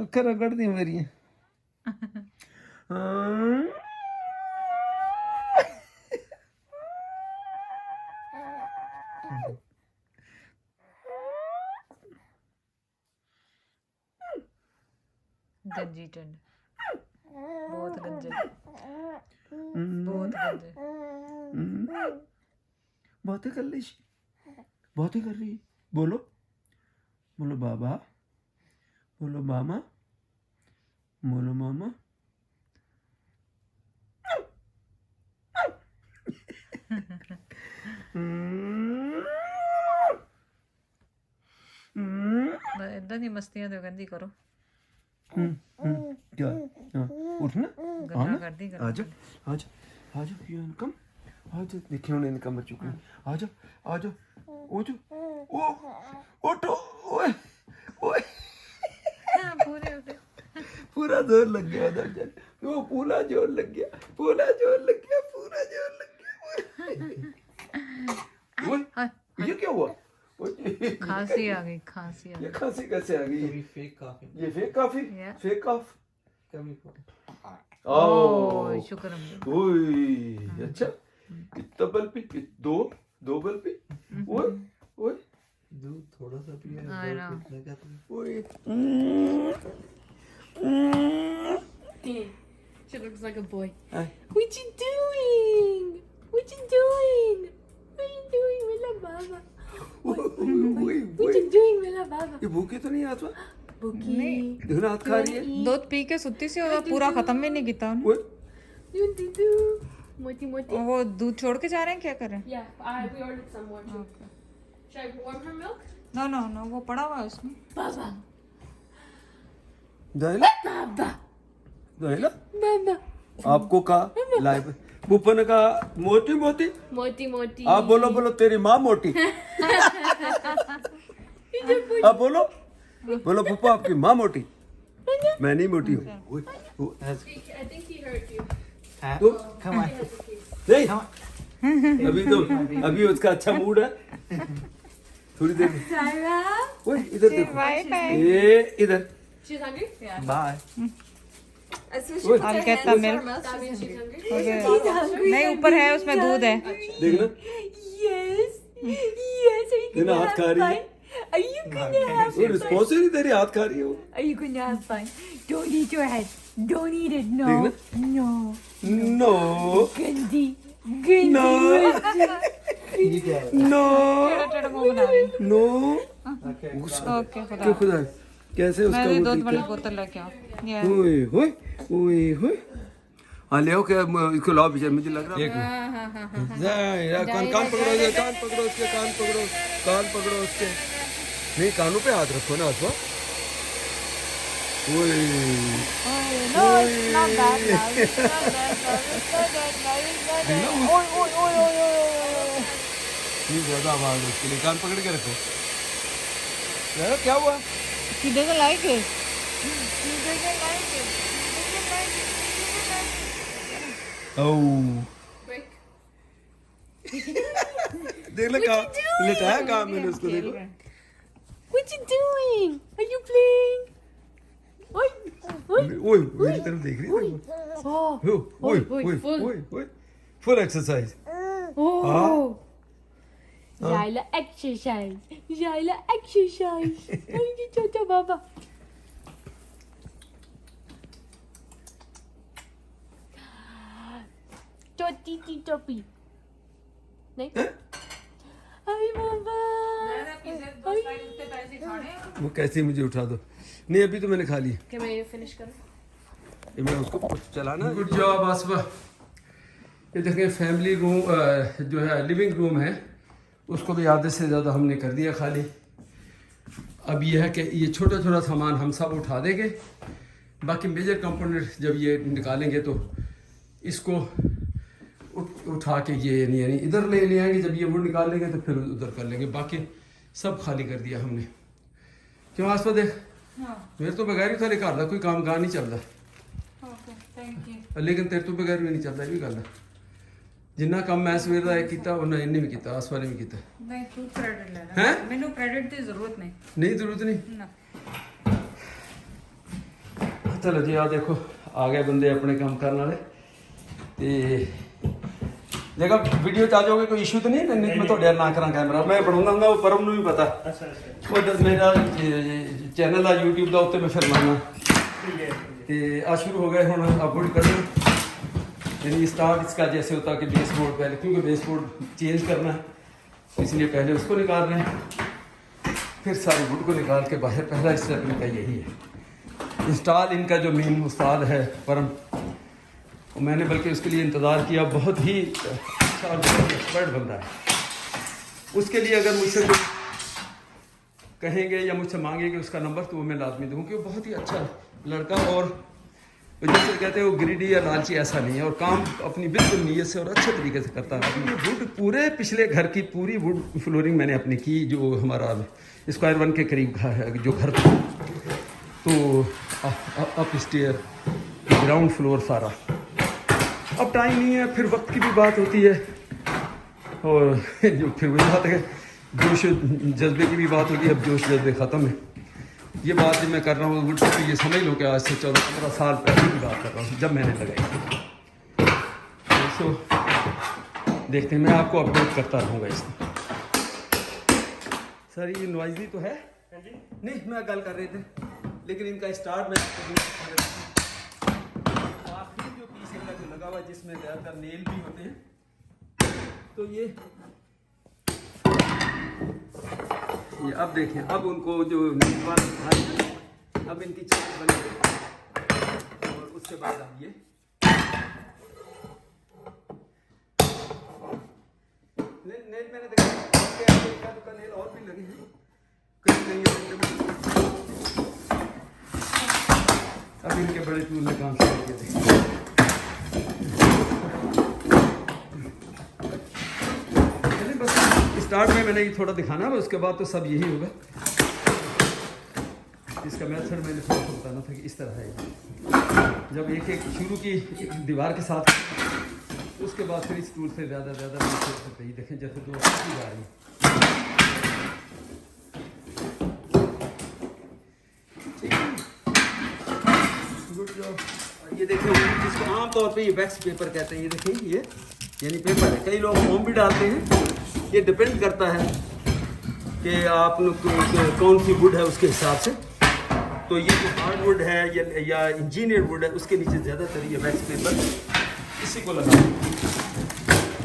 अक्खर रगड़ दी मेरी गंजी टंड बहुत गंजे बहुत गंजे बातें कर ली बातें कर रही बोलो बोलो बाबा बोलो मामा बोलो मामा इधर नहीं मस्तियां तो गंदी करो क्या हाँ, उठना गंदा कर दी आजा आजा आजा ये इनकम आजा देखिए उन्हें इनकम मच चुकी है आजा आजा ओजो ओ ओटो ओए ओए पूरे उठे पूरा जोर लग गया उधर जाने वो पूरा जोर लग गया पूरा जोर लग गया पूरा जोर लग गया ओए ये क्या हुआ खांसी आ गई खांसी आ ये गई खांसी कैसे आ गई Maybe fake coffee. ये fake coffee Yeah. Fake coffee Coming from. Oh शुक्र हम ओए अच्छा कितना बल पे दो बल पे ओए ओए दूध थोड़ा सा पिया I know. मैं कहता हूँ ओए She looks like a boy. Hi. What you doing? What you doing? What you doing, Mila Baba? ओए What you doing, Mila Baba? ये भूखे तो नहीं आसवा Bookie. धुना हाथ खा रही है दूध पी के सुती सी और पूरा खत्म भी नहीं किया उन्हें। ओए Do. Moti moti. वो दूध छोड़ के जा रहे हैं क्या करें Yeah, we ordered some more too. Should I warm her milk? No no no वो पड़ा हुआ है उसमें Baba. जाएला Baba. जाएला Baba. आपको कहा लाइव बुप्पा ने कहा मोटी मोटी Moti moti. आप बोलो बोलो तेरी माँ मोटी आप बोलो बोलो पुप्पा आपकी माँ मोटी मैं नहीं मोटी हूँ I think he heard you. तो come on. नहीं अभी उसका अच्छा मूड है थोड़ी देर में Sarah. ओए इधर देखो ये इधर She's hungry? Bye I'll get the milk That means she's hungry. नहीं ऊपर है उसमें दूध है देखना Yes. Yes. Are you देखना हाथ खा रही है Are you gonna have वो रिस्पॉन्स ही नहीं दे रही हाथ खा रही है वो Are you gonna have fun? Don't eat your head. Don't eat it. No. देखना No. No Gandhi. Gandhi. No ये क्या है? नो टेढ़ा मुंह बना रही नो Okay. ओके खुदा क्या खुदा कैसे उसका मैं वो दूध ठीक वाली है बोतल लेके आओ ये ओए होए ओए होए हाँ ले आओ क्या इसको लाओ बेचारे मुझे लग रहा है कान पकड़ो ये कान पकड़ो उसके कान पकड़ो उसके नहीं कानों पे हाथ रखो ना उसको ओए No, it's not that loud. It's not that loud. It's not that loud. It's not that loud. ओए ओए ओए ओए ओए ओए नहीं ज्यादा आवाज है उसके लिए कान पकड़ के रखो यार क्या हुआ She doesn't like it. She doesn't like it. She doesn't like it. She doesn't like it. Oh Break. देख ले कहाँ लिटाया कहाँ मैंने उसको देखो What you doing? Are you playing? Oi. Oi. ओए मेरी तरफ देख रही है Oh. ओए full. ओए full exercise Oh. Jaila exercise. Jaila exercise. Ay, Tata Baba. Toti topi. नहीं अरे बाबा वो कैसे मुझे उठा दो नहीं अभी तो मैंने खा ली क्या मैं ये फिनिश करूं ये मैं उसको चलाना गुड जॉब आसफा ये देखें फैमिली रूम जो है लिविंग रूम है उसको भी आधे से ज़्यादा हमने कर दिया खाली अब ये है कि ये छोटा छोटा सामान हम सब उठा देंगे बाकी मेजर कंपोनेंट जब ये निकालेंगे तो इसको उठा के ये यानी इधर ले आएंगे जब ये वो निकाल लेंगे तो फिर उधर कर लेंगे बाकी सब खाली कर दिया हमने क्यों आसपा देख मेरे तो बगैर ही थाले घर का कोई काम गा नहीं चलता लेकिन तेरे तो बगैर भी नहीं चलता ये भी गल है जिन्ना काम मैं सवेर का किया उन्ना इन्हें भी किया आसपा ने भी किया नहीं तू क्रेडिट ले हैं मैंने क्रेडिट की जरूरत नहीं नहीं जरूरत नहीं ना चलो जी आ देखो आ गए बंदे अपने काम करने वाले ते देखो वीडियो च आ जाओगे कोई इशू तो नहीं है मैं थोड़े ना करा कैमरा मैं बनाऊंगा ਹੁੰਦਾ ਉਹ ਪਰਮ ਨੂੰ ਵੀ ਪਤਾ ਉਹ ਦਸ ਮੇਰਾ ਚੈਨਲ ਆ YouTube ਦਾ ਉੱਤੇ ਮੈਂ ਫਿਰ ਲਾਉਣਾ ਤੇ आ शुरू हो गए ਹੁਣ अपलोड करना यानी स्टार्ट इसका जैसे होता है कि बेस बोर्ड पहले क्योंकि बेस बोर्ड चेंज करना है इसलिए पहले उसको निकाल रहे हैं फिर सारे वुड को निकाल के बाहर पहला स्टेप इनका यही है इंस्टॉल इनका जो मेन उस्ताद है परम मैंने बल्कि उसके लिए इंतज़ार किया बहुत ही अच्छा और बहुत एक्सपर्ट बंदा है उसके लिए अगर मुझसे कुछ कहेंगे या मुझसे मांगेंगे उसका नंबर तो वो मैं लाजमी दूँ क्योंकि वो बहुत ही अच्छा लड़का और जैसे कहते हैं वो ग्रीडी या लालची ऐसा नहीं है और काम अपनी बिल्कुल नीयत से और अच्छे तरीके से करता है अपनी वुड पूरे पिछले घर की पूरी वुड फ्लोरिंग मैंने अपनी की जो हमारा स्क्वायर 1 के करीब है जो घर था तो अप स्टेयर ग्राउंड फ्लोर सारा अब टाइम नहीं है फिर वक्त की भी बात होती है और जो फिर वही बात है जोश जज्बे की भी बात होगी अब जोश जज्बे ख़त्म है ये बात जब मैं कर रहा हूँ वुड तो ये समझ लो कि आज से 14-15 साल पहले की बात कर रहा हूँ जब मैंने लगाई तो देखते हैं मैं आपको अपडेट करता रहूँगा इसमें सर ये नॉइज़ी तो है नहीं मैं गल कर रहे थे लेकिन इनका स्टार्ट में आखिरी जो पीस इनका जो लगा हुआ जिसमें ज़्यादातर नेल भी होते हैं तो ये अब देखें अब उनको जो अब इनकी चीज़ बनी और उसके बाद अब ये नेल मैंने देखा तो नेल और भी लगे हैं कहीं अब इनके बड़े टूल में काम शुरू किया देखिए स्टार्ट में मैंने ये थोड़ा दिखाना है उसके बाद तो सब यही होगा इसका मेथड मैंने थोड़ा बताना था कि इस तरह है जब एक एक शुरू की दीवार के साथ उसके बाद फिर इस टूल से ज़्यादा ही देखें जैसे दो जा रही गुड जॉब ये देखें जिसको आमतौर पे ये वैक्स पेपर कहते हैं ये देखें ये यानी पेपर है कई लोग फोम भी डालते हैं ये डिपेंड करता है कि आप कौन सी वुड है उसके हिसाब से तो ये जो हार्ड वुड है या इंजीनियर वुड है उसके नीचे ज़्यादातर ये वैक्स पेपर इसी को लगा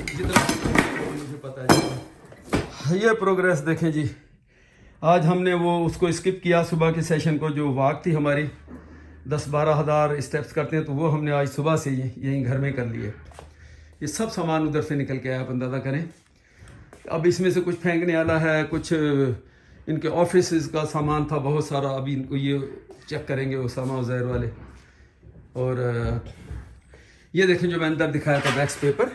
जितना मुझे पता है ये प्रोग्रेस देखें जी आज हमने वो उसको स्किप किया सुबह के सेशन को जो वाक थी हमारी 10-12 हज़ार स्टेप्स करते हैं तो वो हमने आज सुबह से यहीं घर में कर लिए ये सब सामान उधर से निकल के आया आप अंदाज़ा करें अब इसमें से कुछ फेंकने वाला है कुछ इनके ऑफिस का सामान था बहुत सारा अभी इनको ये चेक करेंगे उसामा उज़ैर वाले और ये देखें जो मैंने अंदर दिखाया था वैक्स पेपर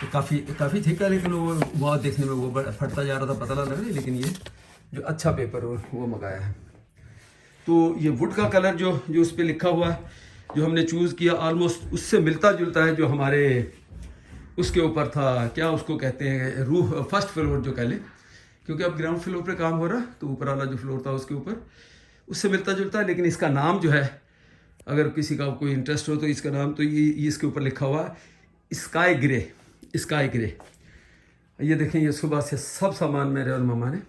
तो काफ़ी थिक है लेकिन वो बहुत देखने में वो फटता जा रहा था पतला लग रहा है लेकिन ये जो अच्छा पेपर वो मंगाया है तो ये वुड का कलर जो उस पर लिखा हुआ है जो हमने चूज़ किया ऑलमोस्ट उससे मिलता जुलता है जो हमारे उसके ऊपर था क्या उसको कहते हैं रूफ फर्स्ट फ्लोर जो कह लें क्योंकि अब ग्राउंड फ्लोर पे काम हो रहा तो ऊपर वाला जो फ्लोर था उसके ऊपर उससे मिलता जुलता है लेकिन इसका नाम जो है अगर किसी का कोई इंटरेस्ट हो तो इसका नाम तो ये इसके ऊपर लिखा हुआ स्काई ग्रे ये देखें ये सुबह से सब सामान मेरे और मामा ने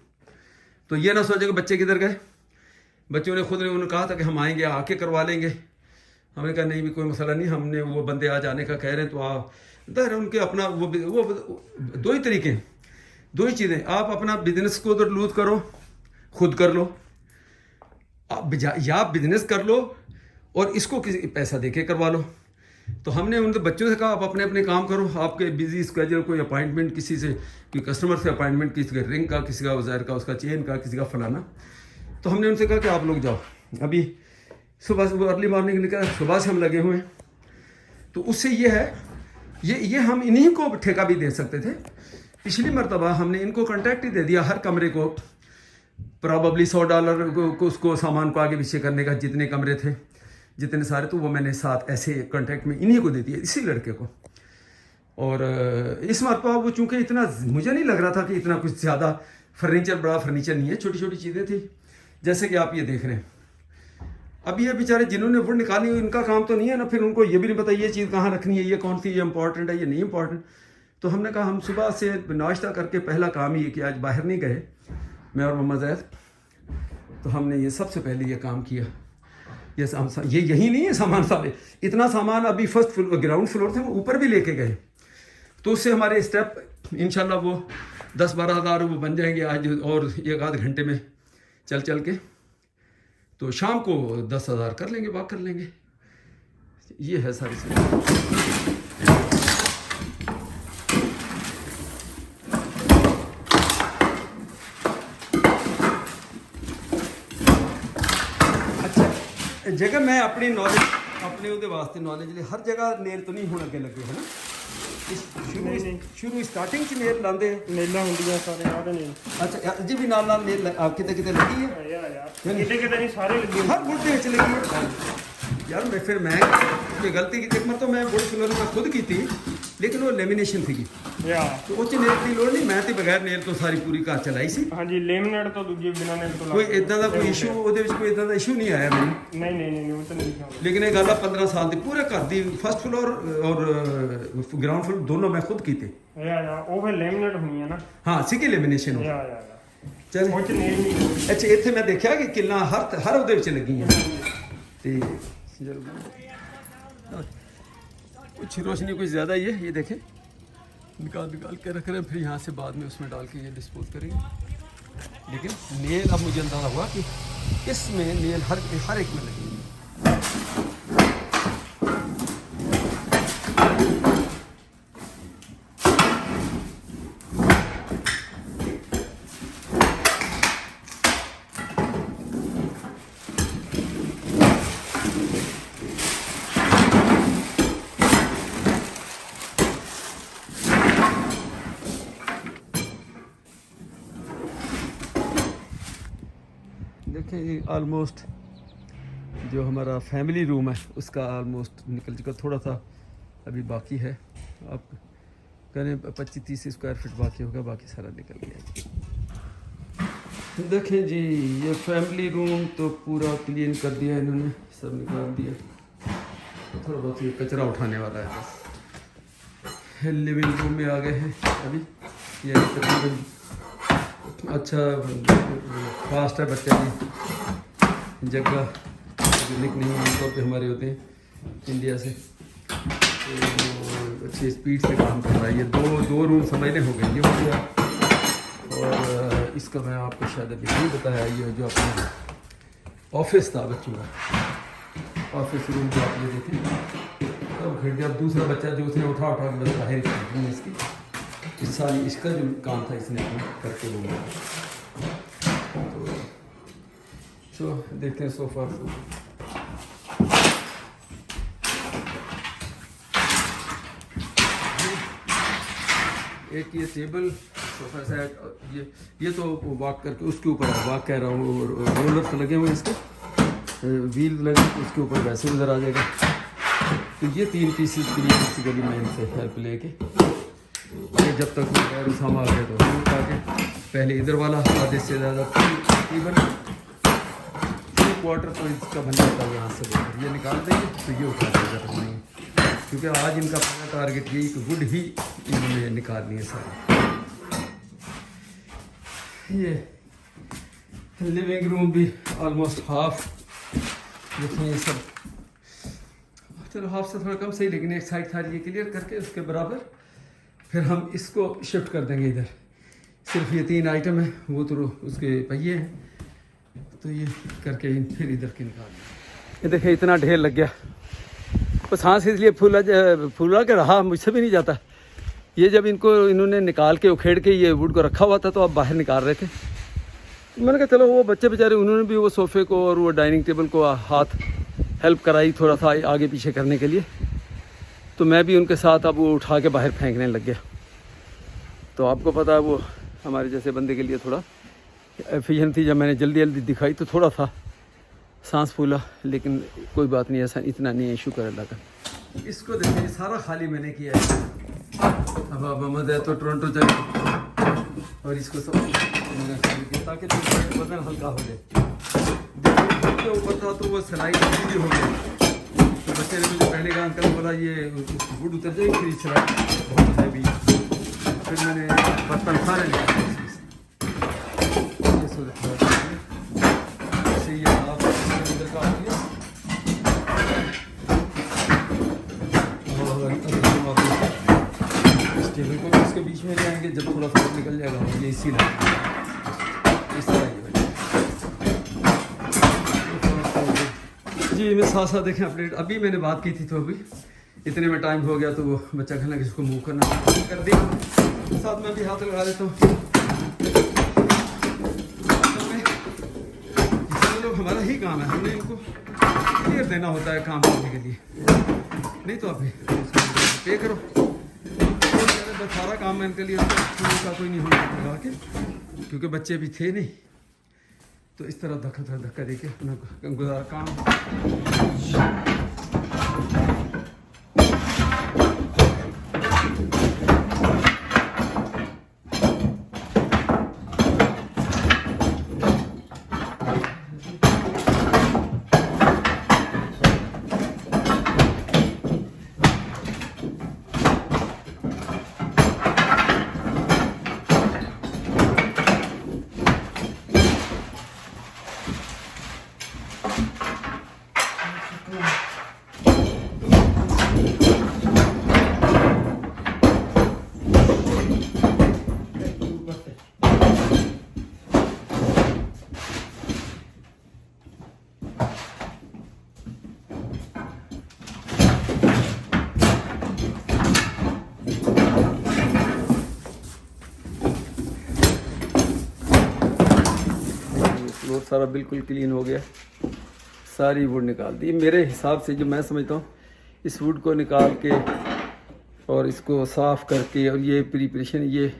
तो ये ना सोचे कि बच्चे किधर गए बच्चों ने खुद ने उन्होंने कहा था कि हम आएंगे आके करवा लेंगे हमने कहा नहीं भी कोई मसला नहीं हमने वो बंदे आज आने का कह रहे हैं तो आप है उनके अपना वो दो ही तरीके हैं दो ही चीज़ें आप अपना बिजनेस को उधर लूज करो खुद कर लो आप बिजनेस कर लो और इसको किसी पैसा देके करवा लो तो हमने उनके बच्चों से कहा आप अपने अपने काम करो आपके बिजी स्केड्यूल कोई अपॉइंटमेंट किसी से कोई कस्टमर से अपॉइंटमेंट किसी का रिंग का किसी का उज़ैर का उसका चेन का किसी का फलाना तो हमने उनसे कहा कि आप लोग जाओ अभी सुबह से अर्ली मॉर्निंग निकला सुबह से हम लगे हुए हैं तो उससे ये है ये हम इन्हीं को ठेका भी दे सकते थे पिछली मरतबा हमने इनको कॉन्ट्रैक्ट ही दे दिया हर कमरे को प्रॉबली $100 को उसको सामान को आगे पीछे करने का जितने कमरे थे जितने सारे तो वो मैंने साथ ऐसे कॉन्ट्रैक्ट में इन्हीं को दे दिया इसी लड़के को और इस मरतबा वो चूँकि इतना मुझे नहीं लग रहा था कि इतना कुछ ज़्यादा फर्नीचर बड़ा फर्नीचर नहीं है छोटी छोटी चीज़ें थी जैसे कि आप ये देख रहे हैं अब ये बेचारे जिन्होंने वुड निकाली इनका काम तो नहीं है ना, फिर उनको ये भी नहीं पता ये चीज़ कहाँ रखनी है, ये कौन सी, ये इंपॉर्टेंट है, ये नहीं इंपॉर्टेंट। तो हमने कहा हम सुबह से नाश्ता करके पहला काम ये कि आज बाहर नहीं गए, मैं और मोहम्मद जैद, तो हमने ये सबसे पहले ये काम किया। ये यही नहीं है सामान सारे, इतना सामान अभी फर्स्ट फ्लोर ग्राउंड फ्लोर थे, वो ऊपर भी लेके गए। तो उससे हमारे स्टेप इंशाल्लाह वो 10-12 हज़ार वो बन जाएंगे आज और 1 आध घंटे में चल के। तो शाम को 10,000 कर लेंगे, वॉक कर लेंगे। ये है सारी चीज़। जगह मैं अपनी नॉलेज अपने ਉਹਦੇ ਵਾਸਤੇ ਨੌਲੇਜ ਲਈ ਹਰ ਜਗ੍ਹਾ ਨੇਲ ਤੋਂ ਨਹੀਂ ਹੁਣ ਅੱਗੇ ਲੱਗੇ ਹੈ ਨਾ। ਸ਼ੁਰੂ ਸਟਾਰਟਿੰਗ ਚ ਨੇਲ ਲਾਉਂਦੇ ਨੇਲਾਂ ਹੁੰਦੀਆਂ ਸਾਰੇ ਆਹ ਨੇਲ। ਅੱਛਾ ਜੀ ਵੀ ਨਾਲ ਨੇਲ ਕਿਤੇ ਕਿਤੇ ਲੱਗੀ ਹੈ ਕਿਤੇ ਕਿਤੇ ਨਹੀਂ ਸਾਰੇ ਲੱਗੇ ਹਰ ਵੁੱਡ ਦੇ ਵਿੱਚ ਲੱਗੀ ਹੈ यार। मैं फिर मैं ये गलती की एक मर तो मैं वुड फ्लोर में खुद की थी, लेकिन वो लेमिनेशन थी तो उस नेल की लोड़ नहीं, मैं तो बगैर नेल तो सारी पूरी कार चलाई सी। हाँ जी, लेमिनेट तो दूजे बिना नेल तो कोई इदा का कोई इशू ਉਹਦੇ ਵਿੱਚ ਕੋਈ ਇਦਾਂ ਦਾ ਇਸ਼ੂ ਨਹੀਂ ਆਇਆ ਮੈਨੂੰ। नहीं वो तो नहीं। लेकिन ये गल 15 साल ਦੀ पूरे घर ਦੀ फर्स्ट फ्लोर और ग्राउंड फ्लोर दोनों मैं खुद कीते। ਉਹ ਫਿਰ ਲੈਮੀਨੇਟ ਹੋਣੀ ਹੈ ਨਾ। हाँ सिगी लेमिनेशन हो चल। ਉਹ ਚ ਨੇਲ ਨਹੀਂ। अच्छा ਇੱਥੇ ਮੈਂ ਦੇਖਿਆ ਕਿ ਕਿੱਲਾਂ ਹਰ ਉਹਦੇ ਵਿੱਚ ਲੱਗੀਆਂ ਤੇ कुछ रोशनी कुछ ज़्यादा ही है, ये देखें निकाल के रख रहे हैं, फिर यहाँ से बाद में उसमें डाल के ये डिस्पोज करेंगे। लेकिन नेल अब मुझे अंदाज़ा हुआ कि इसमें नेल हर एक में लगेंगे। देखें ये ऑलमोस्ट जो हमारा फैमिली रूम है उसका ऑलमोस्ट निकल चुका, थोड़ा सा अभी बाकी है। आप करें 25-30 स्क्वायर फीट बाकी होगा, बाकी सारा निकल गया। देखें जी ये फैमिली रूम तो पूरा क्लीन कर दिया इन्होंने, सब निकाल दिया, थोड़ा बहुत ये कचरा उठाने वाला है बस। लिविंग रूम में आ गए हैं अभी, ये तकरीबन अच्छा फास्ट है बच्चा की जगह यूनिक नहीं आमतौर पे हमारे होते हैं इंडिया से, तो अच्छी स्पीड से काम कर रहा है। ये दो रूम समझने हो गए, ये हो गया। और इसका मैं आपको शायद अभी नहीं बताया, ये जो अपना ऑफिस था बच्चों का, ऑफिस रूम जो आप ये देखें अब घट गया। अब दूसरा बच्चा जो उसने उठा के बस बाहर ही इसकी इस साल इसका जो काम था इसने अपना करके वो तो देखते हैं सोफा। एक ये टेबल सोफा सेट, ये तो वॉक करके उसके ऊपर वॉक कह रहा हूँ, रोलर्स लगे हुए इसके, व्हील लगे उसके ऊपर वैसे नज़र आ जाएगा। तो ये 3 पीसेस के लिए बेसिकली मैं इनसे हेल्प लेके जब तक और उसामा आ गया तो हम उठा के पहले इधर वाला आधे से ज़्यादा तकरीबन 3/4 तो इसका बन जाता है, यहाँ से ये निकाल देंगे तो ये उठा देगा नहीं, क्योंकि आज इनका पहला टारगेट यही कि वुड ही इन्होंने निकालनी है सारी। ये लिविंग रूम भी ऑलमोस्ट हाफ, देखिए सब चलो हाफ से थोड़ा कम सही, लेकिन एक साइड था ये क्लियर करके उसके बराबर फिर हम इसको शिफ्ट कर देंगे इधर। सिर्फ ये 3 आइटम है, वो तो उसके पहिए हैं, तो ये करके फिर इधर के निकाल दें। ये देखिए इतना ढेर लग गया, बस सांस इसलिए फूला के रहा, मुझसे भी नहीं जाता। ये जब इन्होंने निकाल के उखेड़ के ये वुड को रखा हुआ था तो अब बाहर निकाल रहे थे, तो मैंने कहा चलो वो बच्चे बेचारे उन्होंने भी वो सोफ़े को और वो डाइनिंग टेबल को हाथ हेल्प कराई थोड़ा सा आगे पीछे करने के लिए, तो मैं भी उनके साथ अब वो उठा के बाहर फेंकने लग गया। तो आपको पता है वो हमारे जैसे बंदे के लिए थोड़ा एफिशिएंट थी, जब मैंने जल्दी दिखाई तो थोड़ा सा सांस फूला, लेकिन कोई बात नहीं, ऐसा इतना नहीं इशू कर अल्लाह का। इसको देखिए सारा खाली मैंने किया है, अब मोहम्मद है तो टोरंटो चले और इसको सब ताकि वजन हल्का हो जाए। के ऊपर था तो वो सिलाई भी हो गई। तो बच्चे ने मुझे पहले कहा अंकल बोला ये वुड उतर जाएगी फिर सिलाई बहुत हैवी। फिर मैंने बर्तन सारे लिया ऐसे ये आप अंदर का आ गया और इस टेबल को भी इसके बीच में ले आएंगे जब थोड़ा सा निकल जाएगा ये इसी लगे इस तरह ये जी। मैं साथ साथ देखें अपडेट अभी मैंने बात की थी तो अभी इतने में टाइम हो गया तो वो बच्चा कहना कि इसको मूव करना कर दिया। साथ में भी हाथ लगा देता हूँ। लोग हमारा ही काम है, हमने इनको क्लियर देना होता है काम करने के लिए। नहीं तो आप पे करो तो सारा काम मैं इनके लिए का कोई नहीं होगा के क्योंकि बच्चे भी थे नहीं। तो इस तरह धक्का दे के अपना गुजारा काम। फ्लोर सारा बिल्कुल क्लीन हो गया, सारी वुड निकाल दी। मेरे हिसाब से जो मैं समझता हूँ इस वुड को निकाल के और इसको साफ़ करके और ये प्रिपरेशन ये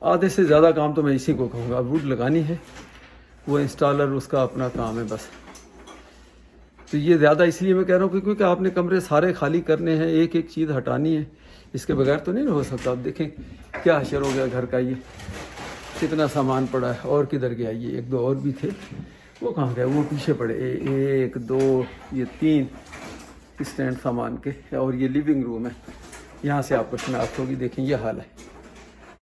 आधे से ज़्यादा काम तो मैं इसी को कहूँगा। वुड लगानी है वो इंस्टॉलर उसका अपना काम है बस। तो ये ज़्यादा इसलिए मैं कह रहा हूँ क्योंकि आपने कमरे सारे खाली करने हैं, एक एक चीज़ हटानी है, इसके बगैर तो नहीं हो सकता। आप देखें क्या हशर हो गया घर का, ये कितना सामान पड़ा है। और किधर गया ये, एक दो और भी थे वो कहाँ गए, वो पीछे पड़े। एक दो ये तीन स्टैंड सामान के। और ये लिविंग रूम है, यहाँ से आपको शिनाख्त होगी। देखें ये हाल है।